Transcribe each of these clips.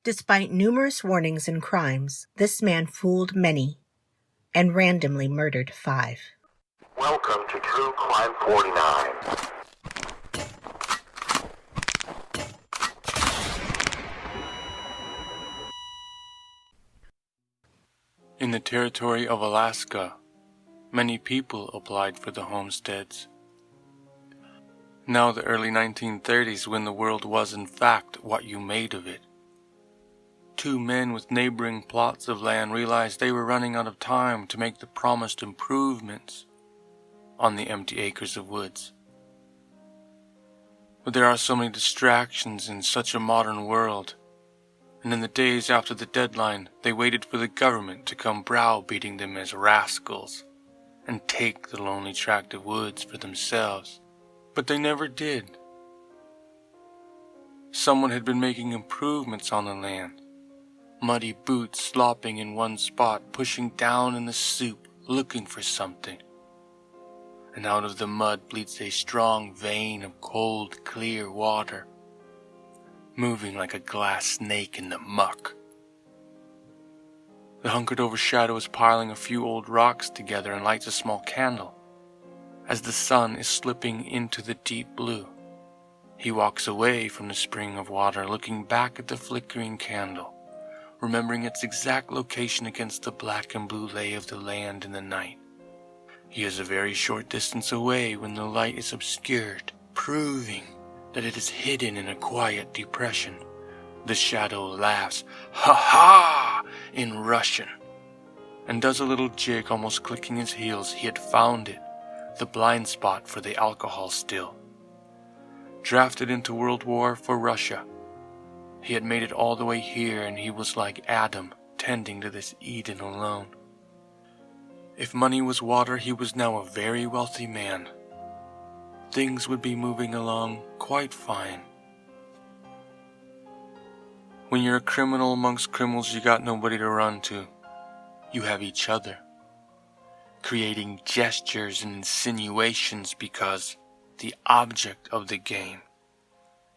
Despite numerous warnings and crimes, this man fooled many and randomly murdered 5. Welcome to True Crime 49. In the territory of Alaska, many people applied for the homesteads. Now the early 1930s, when the world was in fact what you made of it. 2 men with neighboring plots of land realized they were running out of time to make the promised improvements on the empty acres of woods. But there are so many distractions in such a modern world, and in the days after the deadline, they waited for the government to come browbeating them as rascals and take the lonely tract of woods for themselves. But they never did. Someone had been making improvements on the land. Muddy boots slopping in one spot, pushing down in the soup, looking for something. And out of the mud bleeds a strong vein of cold, clear water, moving like a glass snake in the muck. The hunkered-over shadow is piling a few old rocks together and lights a small candle. As the sun is slipping into the deep blue, he walks away from the spring of water, looking back at the flickering candle, remembering its exact location against the black and blue lay of the land in the night. He is a very short distance away when the light is obscured, proving that it is hidden in a quiet depression. The shadow laughs, "Ha-ha!" in Russian, and does a little jig, almost clicking his heels. He had found it, the blind spot for the alcohol still. Drafted into World War for Russia, he had made it all the way here, and he was like Adam, tending to this Eden alone. If money was water, he was now a very wealthy man. Things would be moving along quite fine. When you're a criminal amongst criminals, you got nobody to run to. You have each other, creating gestures and insinuations because the object of the game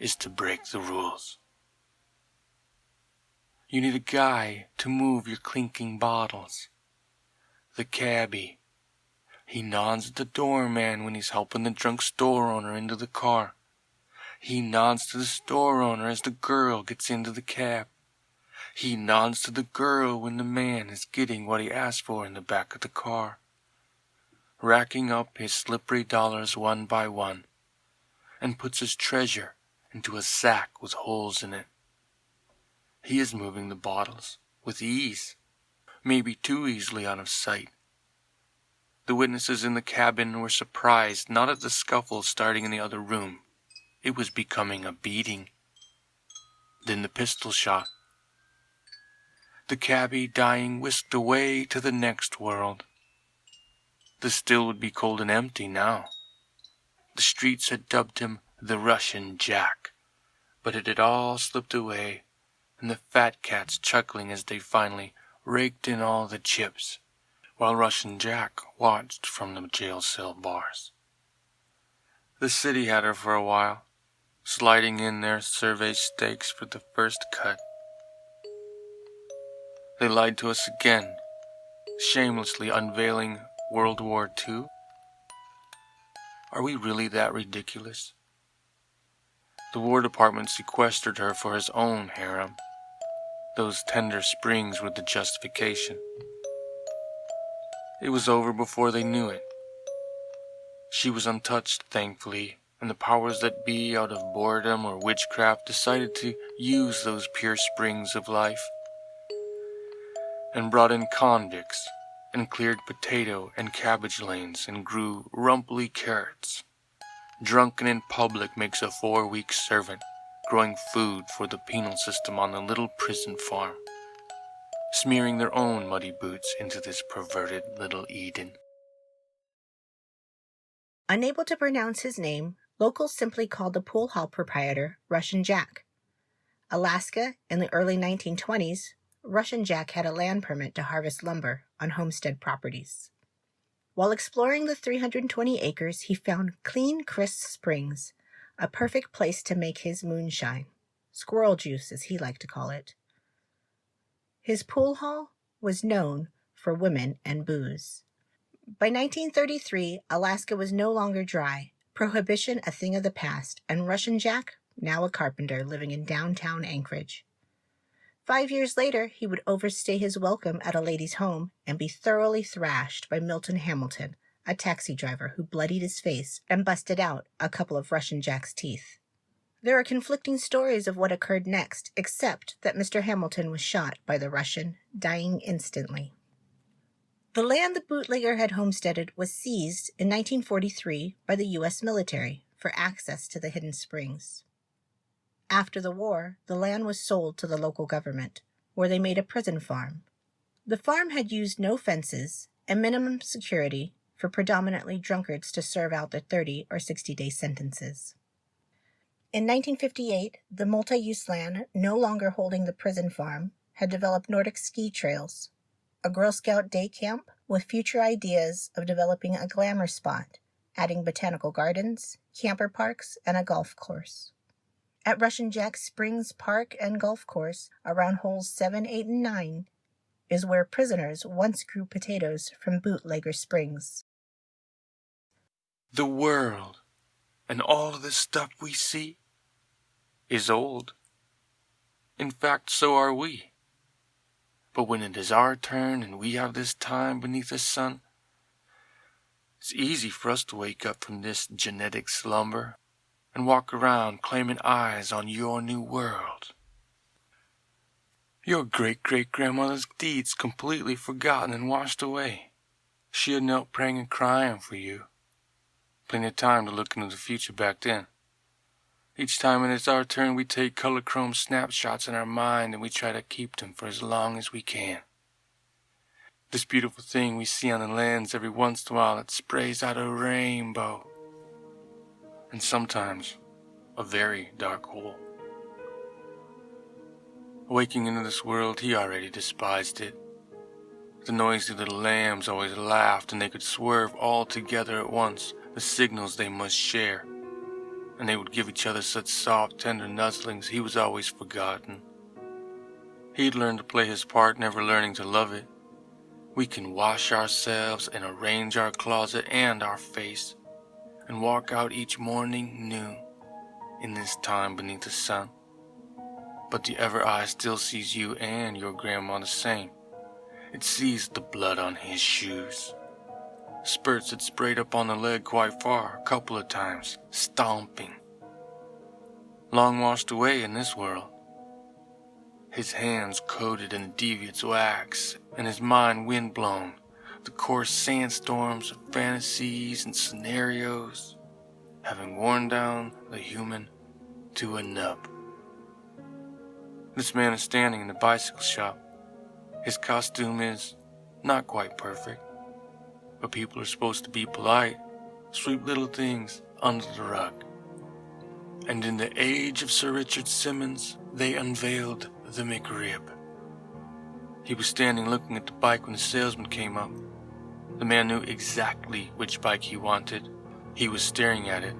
is to break the rules. You need a guy to move your clinking bottles. The cabbie. He nods at the doorman when he's helping the drunk store owner into the car. He nods to the store owner as the girl gets into the cab. He nods to the girl when the man is getting what he asked for in the back of the car, racking up his slippery dollars one by one, and puts his treasure into a sack with holes in it. He is moving the bottles with ease, maybe too easily out of sight. The witnesses in the cabin were surprised not at the scuffle starting in the other room. It was becoming a beating. Then the pistol shot. The cabbie, dying, whisked away to the next world. The still would be cold and empty now. The streets had dubbed him the Russian Jack, but it had all slipped away, and the fat cats chuckling as they finally raked in all the chips, while Russian Jack watched from the jail cell bars. The city had her for a while, sliding in their survey stakes for the first cut. They lied to us again, shamelessly unveiling World War II. Are we really that ridiculous? The War Department sequestered her for his own harem. Those tender springs were the justification. It was over before they knew it. She was untouched, thankfully, and the powers that be, out of boredom or witchcraft, decided to use those pure springs of life, and brought in convicts, and cleared potato and cabbage lanes, and grew rumply carrots. Drunken in public makes a 4-week servant, growing food for the penal system on the little prison farm, smearing their own muddy boots into this perverted little Eden. Unable to pronounce his name, locals simply called the pool hall proprietor Russian Jack. Alaska, in the early 1920s, Russian Jack had a land permit to harvest lumber on homestead properties. While exploring the 320 acres, he found Clean Crisp Springs, a perfect place to make his moonshine, squirrel juice as he liked to call it. His pool hall was known for women and booze. By 1933, Alaska was no longer dry, prohibition a thing of the past, and Russian Jack, now a carpenter living in downtown Anchorage. 5 years later, he would overstay his welcome at a lady's home and be thoroughly thrashed by Milton Hamilton, a taxi driver who bloodied his face and busted out a couple of Russian Jack's teeth. There are conflicting stories of what occurred next, except that Mr. Hamilton was shot by the Russian, dying instantly. The land the bootlegger had homesteaded was seized in 1943 by the U.S. military for access to the hidden springs. After the war, the land was sold to the local government, where they made a prison farm. The farm had used no fences and minimum security for predominantly drunkards to serve out their 30 or 60-day sentences. In 1958, the multi-use land, no longer holding the prison farm, had developed Nordic ski trails, a Girl Scout day camp with future ideas of developing a glamour spot, adding botanical gardens, camper parks, and a golf course. At Russian Jack Springs Park and Golf Course, around holes 7, 8, and 9, is where prisoners once grew potatoes from bootlegger springs. The world and all of the stuff we see is old. In fact, so are we. But when it is our turn and we have this time beneath the sun, it's easy for us to wake up from this genetic slumber and walk around claiming eyes on your new world. Your great-great-grandmother's deeds completely forgotten and washed away. She had knelt praying and crying for you. Plenty of time to look into the future back then. Each time when it's our turn, we take color-chrome snapshots in our mind and we try to keep them for as long as we can. This beautiful thing we see on the lens every once in a while, it sprays out a rainbow. And sometimes a very dark hole. Waking into this world, he already despised it. The noisy little lambs always laughed and they could swerve all together at once, the signals they must share. And they would give each other such soft, tender nuzzlings, he was always forgotten. He'd learned to play his part, never learning to love it. We can wash ourselves and arrange our closet and our face, and walk out each morning new in this time beneath the sun. But the ever eye still sees you and your grandma the same. It sees the blood on his shoes. Spurts had sprayed up on the leg quite far, a couple of times, stomping. Long washed away in this world. His hands coated in devious wax, and his mind windblown, the coarse sandstorms of fantasies and scenarios, having worn down the human to a nub. This man is standing in the bicycle shop. His costume is not quite perfect, but people are supposed to be polite, sweep little things under the rug. And in the age of Sir Richard Simmons, they unveiled the McRib. He was standing looking at the bike when the salesman came up. The man knew exactly which bike he wanted. He was staring at it.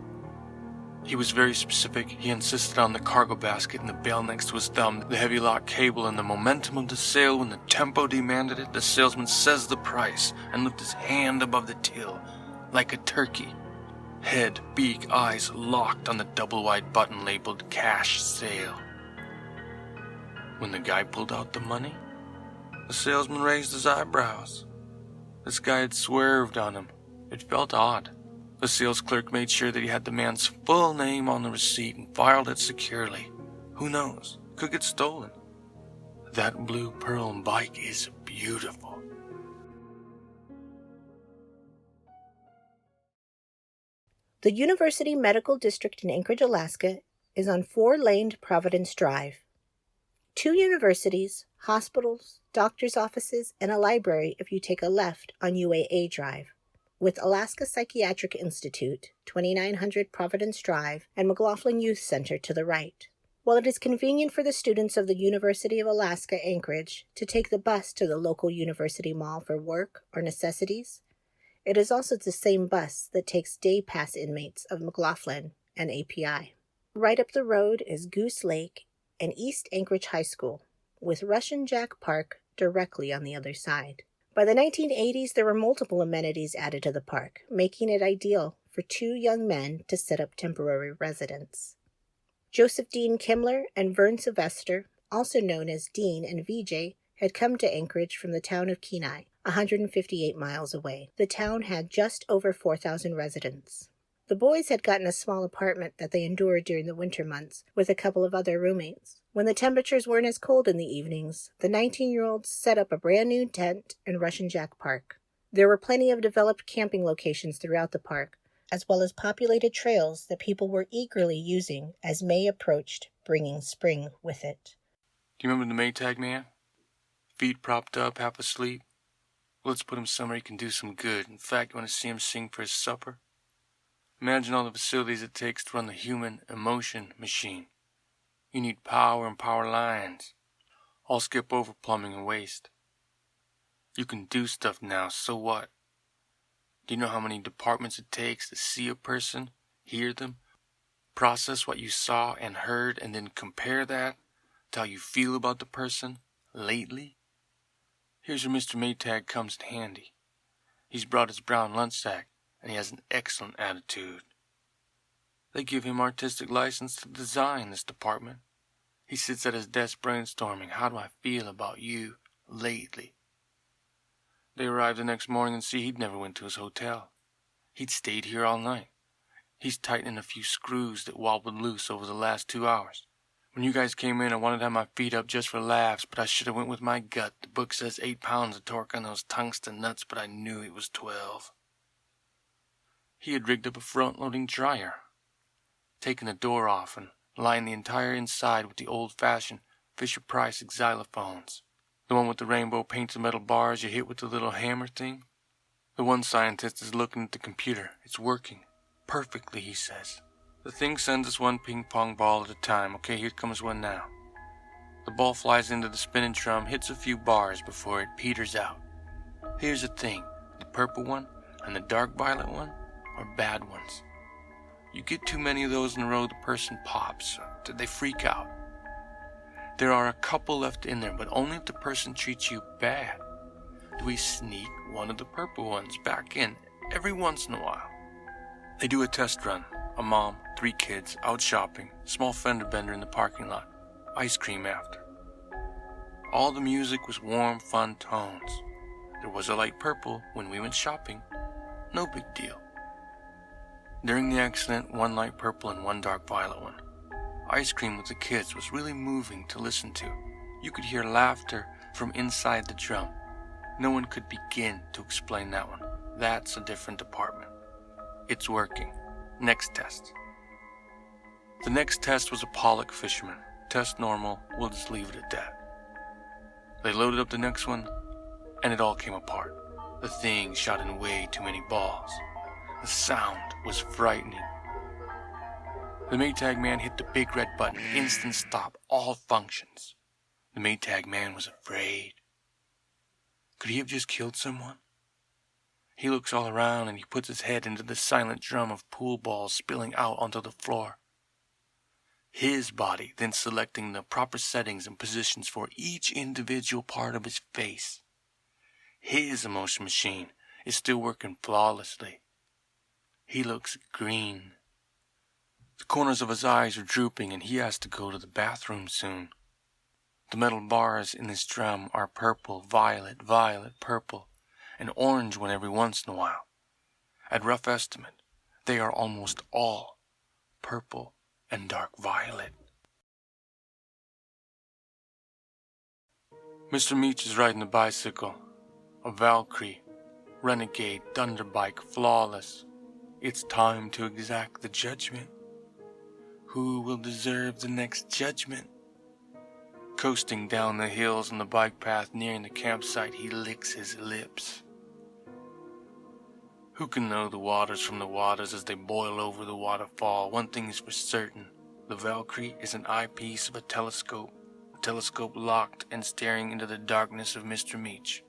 He was very specific. He insisted on the cargo basket and the bell next to his thumb, the heavy lock cable and the momentum of the sale. When the tempo demanded it, the salesman says the price and lifted his hand above the till like a turkey. Head, beak, eyes locked on the double-wide button labeled cash sale. When the guy pulled out the money, the salesman raised his eyebrows. This guy had swerved on him. It felt odd. The sales clerk made sure that he had the man's full name on the receipt and filed it securely. Who knows? Could get stolen. That blue pearl bike is beautiful. The University Medical District in Anchorage, Alaska is on 4-laned Providence Drive. 2 universities, hospitals, doctor's offices, and a library if you take a left on UAA Drive, with Alaska Psychiatric Institute, 2900 Providence Drive, and McLaughlin Youth Center to the right. While it is convenient for the students of the University of Alaska Anchorage to take the bus to the local university mall for work or necessities, it is also the same bus that takes day pass inmates of McLaughlin and API. Right up the road is Goose Lake and East Anchorage High School, with Russian Jack Park directly on the other side. By the 1980s, there were multiple amenities added to the park, making it ideal for two young men to set up temporary residence. Joseph Dean Kimmler and Vern Sylvester, also known as Dean and VJ, had come to Anchorage from the town of Kenai, 158 miles away. The town had just over 4,000 residents. The boys had gotten a small apartment that they endured during the winter months with a couple of other roommates. When the temperatures weren't as cold in the evenings, the 19-year-olds set up a brand new tent in Russian Jack Park. There were plenty of developed camping locations throughout the park, as well as populated trails that people were eagerly using as May approached, bringing spring with it. Do you remember the Maytag man? Feet propped up, half asleep. Well, let's put him somewhere he can do some good. In fact, you want to see him sing for his supper? Imagine all the facilities it takes to run the human emotion machine. You need power and power lines. I'll skip over plumbing and waste. You can do stuff now, so what? Do you know how many departments it takes to see a person, hear them, process what you saw and heard, and then compare that to how you feel about the person lately? Here's where Mr. Maytag comes in handy. He's brought his brown lunch sack, and he has an excellent attitude. They give him artistic license to design this department. He sits at his desk brainstorming, how do I feel about you lately? They arrived the next morning and see he'd never went to his hotel. He'd stayed here all night. He's tightening a few screws that wobbled loose over the last 2 hours. When you guys came in, I wanted to have my feet up just for laughs, but I should have went with my gut. The book says 8 pounds of torque on those tungsten nuts, but I knew it was 12. He had rigged up a front-loading dryer, taken the door off and lined the entire inside with the old-fashioned Fisher-Price Xylophones. The one with the rainbow painted metal bars you hit with the little hammer thing. The one scientist is looking at the computer. It's working perfectly, he says. The thing sends us one ping-pong ball at a time. Okay, here comes one now. The ball flies into the spinning drum, hits a few bars before it peters out. Here's the thing. The purple one and the dark violet one are bad ones. You get too many of those in a row, the person pops. They freak out. There are a couple left in there, but only if the person treats you bad do we sneak one of the purple ones back in every once in a while. They do a test run. A mom, 3 kids, out shopping, small fender bender in the parking lot, ice cream after. All the music was warm, fun tones. There was a light purple when we went shopping. No big deal. During the accident, 1 light purple and 1 dark violet one. Ice cream with the kids was really moving to listen to. You could hear laughter from inside the drum. No one could begin to explain that one. That's a different department. It's working. Next test. The next test was a pollock fisherman. Test normal, we'll just leave it at that. They loaded up the next one, and it all came apart. The thing shot in way too many balls. The sound was frightening. The Maytag man hit the big red button. Instant stop, all functions. The Maytag man was afraid. Could he have just killed someone? He looks all around and he puts his head into the silent drum of pool balls spilling out onto the floor. His body then selecting the proper settings and positions for each individual part of his face. His emotion machine is still working flawlessly. He looks green. The corners of his eyes are drooping and he has to go to the bathroom soon. The metal bars in his drum are purple, violet, violet, purple, and orange one every once in a while. At rough estimate, they are almost all purple and dark violet. Mr. Meach is riding a bicycle, a Valkyrie, renegade, thunderbike, flawless. It's time to exact the judgment. Who will deserve the next judgment? Coasting down the hills on the bike path nearing the campsite, he licks his lips. Who can know the waters from the waters as they boil over the waterfall? One thing is for certain. The Valkyrie is an eyepiece of a telescope locked and staring into the darkness of Mr. Meach.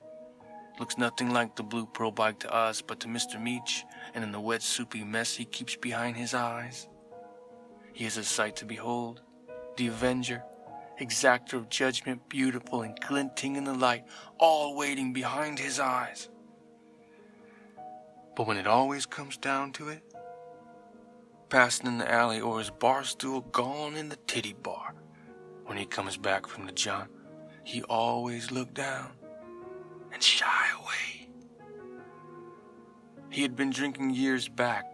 Looks nothing like the blue pearl bike to us, but to Mr. Meach, and in the wet soupy mess he keeps behind his eyes, he is a sight to behold. The Avenger, exactor of judgment, beautiful and glinting in the light, all waiting behind his eyes. But when it always comes down to it, passing in the alley or his bar stool gone in the titty bar, when he comes back from the John, he always looked down and shy away. He had been drinking years back.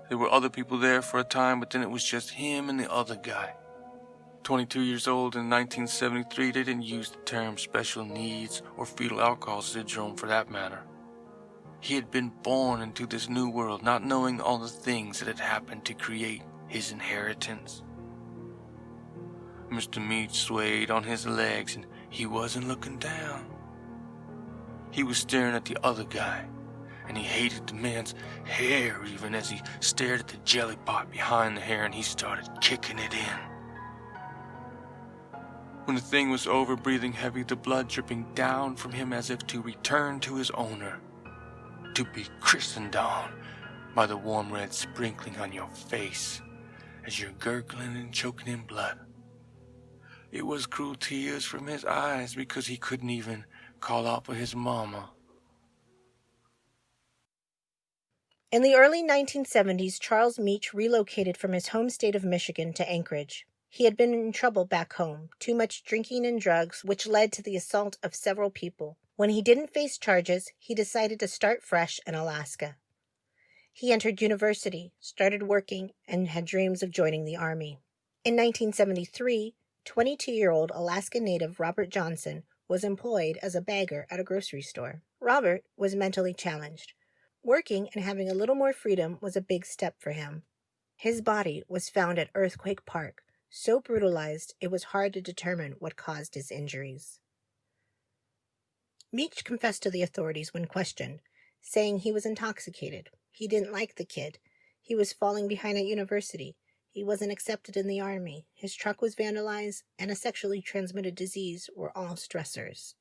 There were other people there for a time, but then it was just him and the other guy. 22 years old in 1973, they didn't use the term special needs or fetal alcohol syndrome for that matter. He had been born into this new world, not knowing all the things that had happened to create his inheritance. Mr. Meach swayed on his legs, and he wasn't looking down. He was staring at the other guy, and he hated the man's hair even as he stared at the jelly pot behind the hair, and he started kicking it in. When the thing was over, breathing heavy, the blood dripping down from him as if to return to his owner, to be christened on by the warm red sprinkling on your face as you're gurgling and choking in blood. It was cruel tears from his eyes because he couldn't even call out for his mama. In the early 1970s, Charles Meach relocated from his home state of Michigan to Anchorage. He had been in trouble back home, too much drinking and drugs, which led to the assault of several people. When he didn't face charges, he decided to start fresh in Alaska. He entered university, started working, and had dreams of joining the Army. In 1973, 22-year-old Alaska native Robert Johnson was employed as a bagger at a grocery store. Robert was mentally challenged. Working and having a little more freedom was a big step for him. His body was found at Earthquake Park, so brutalized it was hard to determine what caused his injuries. Meach confessed to the authorities when questioned, saying he was intoxicated. He didn't like the kid. He was falling behind at university. He wasn't accepted in the Army. His truck was vandalized, and a sexually transmitted disease were all stressors.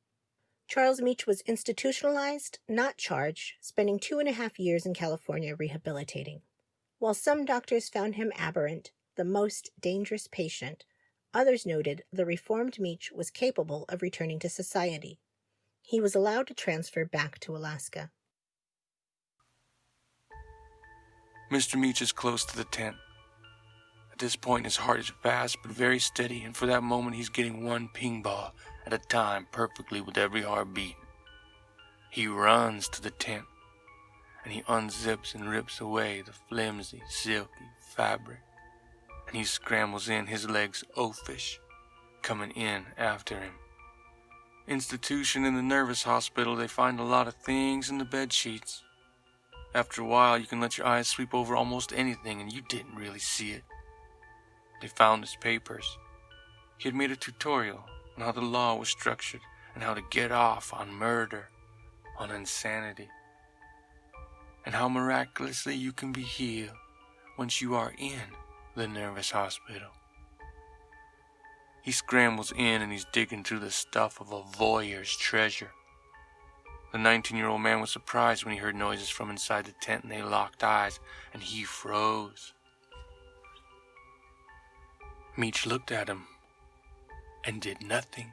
Charles Meach was institutionalized, not charged, spending 2.5 years in California rehabilitating. While some doctors found him aberrant, the most dangerous patient, others noted the reformed Meach was capable of returning to society. He was allowed to transfer back to Alaska. Mr. Meach is close to the tent. At this point, his heart is fast but very steady, and for that moment he's getting one ping ball at a time perfectly with every heartbeat. He runs to the tent, and he unzips and rips away the flimsy, silky fabric, and he scrambles in, his legs oafish, coming in after him. Institution in the nervous hospital, they find a lot of things in the bed sheets. After a while, you can let your eyes sweep over almost anything, and you didn't really see it. They found his papers. He had made a tutorial on how the law was structured and how to get off on murder, on insanity, and how miraculously you can be healed once you are in the nervous hospital. He scrambles in and he's digging through the stuff of a voyeur's treasure. The 19-year-old man was surprised when he heard noises from inside the tent, and they locked eyes, and he froze. Meach looked at him and did nothing.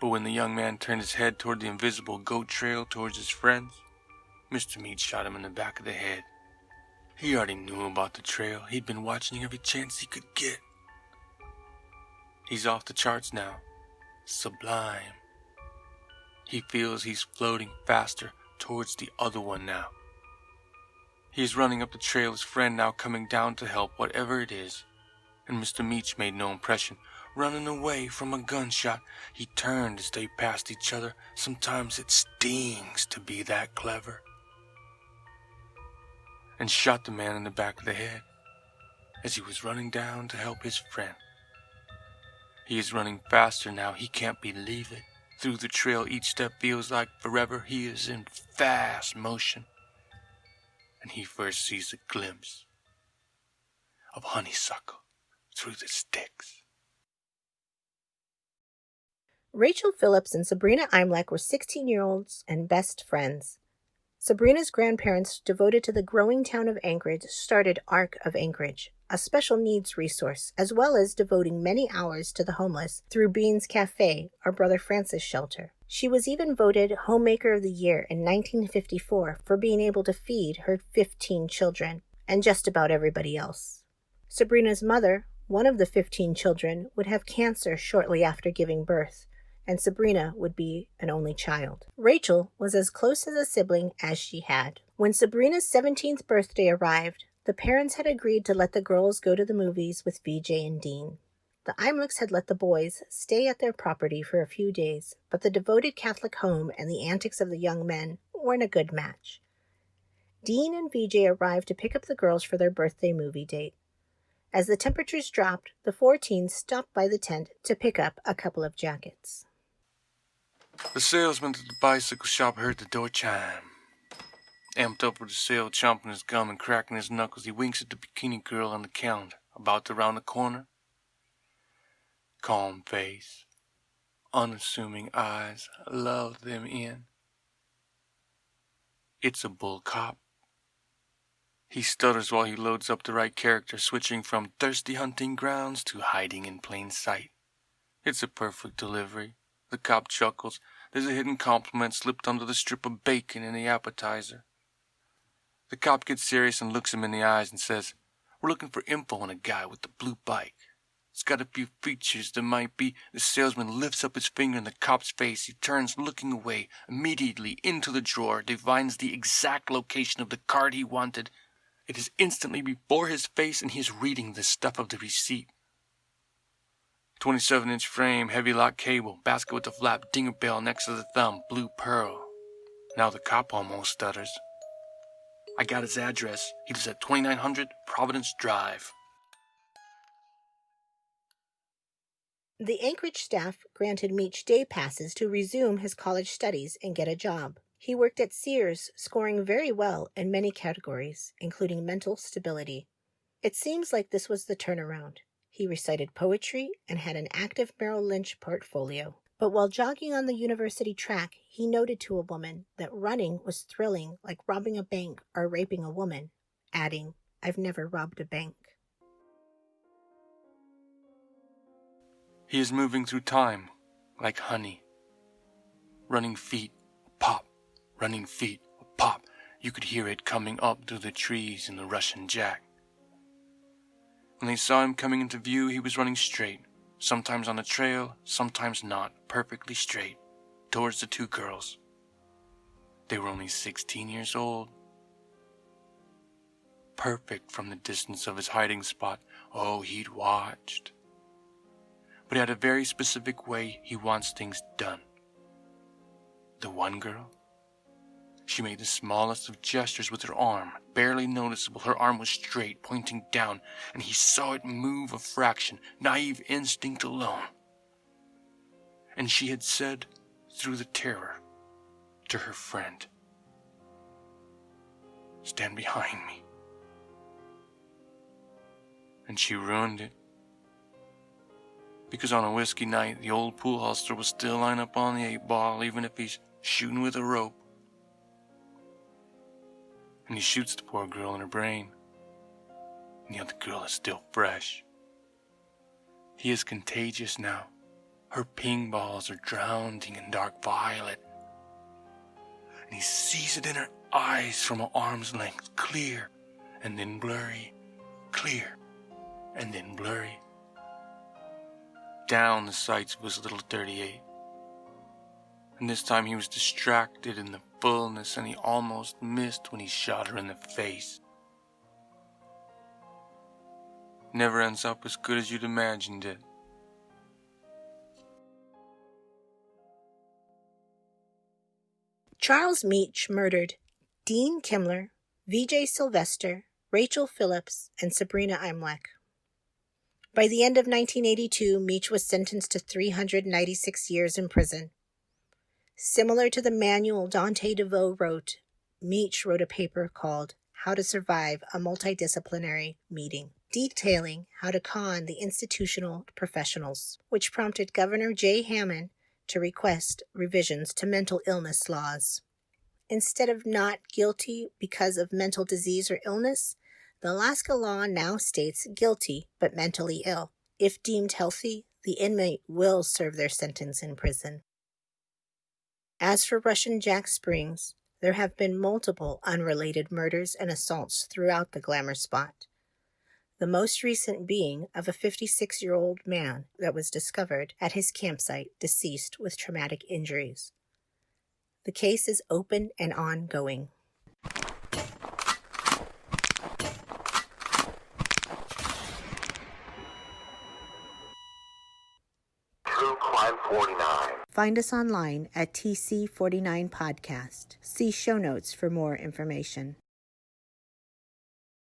But when the young man turned his head toward the invisible goat trail towards his friends, Mr. Meach shot him in the back of the head. He already knew about the trail. He'd been watching every chance he could get. He's off the charts now. Sublime. He feels he's floating faster towards the other one now. He's running up the trail, his friend now coming down to help, whatever it is. And Mr. Meach made no impression. Running away from a gunshot, he turned as they passed each other. Sometimes it stings to be that clever. And shot the man in the back of the head as he was running down to help his friend. He is running faster now. He can't believe it. Through the trail, each step feels like forever. He is in fast motion. And he first sees a glimpse of honeysuckle through the sticks. Rachel Phillips and Sabrina Imlek were 16-year-olds and best friends. Sabrina's grandparents, devoted to the growing town of Anchorage, started Arc of Anchorage, a special needs resource, as well as devoting many hours to the homeless through Bean's Cafe, or Brother Francis shelter. She was even voted Homemaker of the Year in 1954 for being able to feed her 15 children, and just about everybody else. Sabrina's mother, one of the 15 children, would have cancer shortly after giving birth, and Sabrina would be an only child. Rachel was as close as a sibling as she had. When Sabrina's 17th birthday arrived, the parents had agreed to let the girls go to the movies with VJ and Dean. The Imlicks had let the boys stay at their property for a few days, but the devoted Catholic home and the antics of the young men weren't a good match. Dean and VJ arrived to pick up the girls for their birthday movie date. As the temperatures dropped, the 4 teens stopped by the tent to pick up a couple of jackets. The salesman at the bicycle shop heard the door chime. Amped up with the sale, chomping his gum and cracking his knuckles, he winks at the bikini girl on the counter, about to round the corner. Calm face, unassuming eyes, love them in. It's a bull cop. He stutters while he loads up the right character, switching from thirsty hunting grounds to hiding in plain sight. It's a perfect delivery. The cop chuckles. There's a hidden compliment slipped under the strip of bacon in the appetizer. The cop gets serious and looks him in the eyes and says, "We're looking for info on a guy with the blue bike. It's got a few features that might be..." The salesman lifts up his finger in the cop's face. He turns, looking away, immediately into the drawer, divines the exact location of the card he wanted. It is instantly before his face, and he is reading the stuff of the receipt. 27-inch frame, heavy lock cable, basket with a flap, dinger bell next to the thumb, blue pearl. Now the cop almost stutters. "I got his address. He lives at 2900 Providence Drive." The Anchorage staff granted Meach day passes to resume his college studies and get a job. He worked at Sears, scoring very well in many categories, including mental stability. It seems like this was the turnaround. He recited poetry and had an active Merrill Lynch portfolio. But while jogging on the university track, he noted to a woman that running was thrilling like robbing a bank or raping a woman, adding, "I've never robbed a bank." He is moving through time like honey. Running feet, pop, running feet, pop. You could hear it coming up through the trees in the Russian Jack. When they saw him coming into view, he was running straight, sometimes on a trail, sometimes not, perfectly straight, towards the 2 girls. They were only 16 years old. Perfect from the distance of his hiding spot. Oh, he'd watched. But he had a very specific way he wants things done. The one girl, she made the smallest of gestures with her arm, barely noticeable. Her arm was straight, pointing down, and he saw it move a fraction, naive instinct alone. And she had said, through the terror, to her friend, "Stand behind me." And she ruined it. Because on a whiskey night, the old pool hustler will still line up on the 8 ball, even if he's shooting with a rope. And he shoots the poor girl in her brain, and the other girl is still fresh. He is contagious now. Her ping balls are drowning in dark violet, and he sees it in her eyes from an arm's length, clear and then blurry, clear and then blurry. Down the sights of his little 38. And this time he was distracted in the fullness, and he almost missed when he shot her in the face. Never ends up as good as you'd imagined it. Charles Meach murdered Dean Kimler, VJ Sylvester, Rachel Phillips, and Sabrina Imlek. By the end of 1982, Meach was sentenced to 396 years in prison. Similar to the manual Dante DeVoe wrote, Meach wrote a paper called How to Survive a Multidisciplinary Meeting, detailing how to con the institutional professionals, which prompted Governor Jay Hammond to request revisions to mental illness laws. Instead of not guilty because of mental disease or illness, the Alaska law now states guilty but mentally ill. If deemed healthy, the inmate will serve their sentence in prison. As for Russian Jack Springs, there have been multiple unrelated murders and assaults throughout the glamour spot. The most recent being of a 56-year-old man that was discovered at his campsite deceased with traumatic injuries. The case is open and ongoing. True Crime 49. Find us online at TC49 Podcast. See show notes for more information.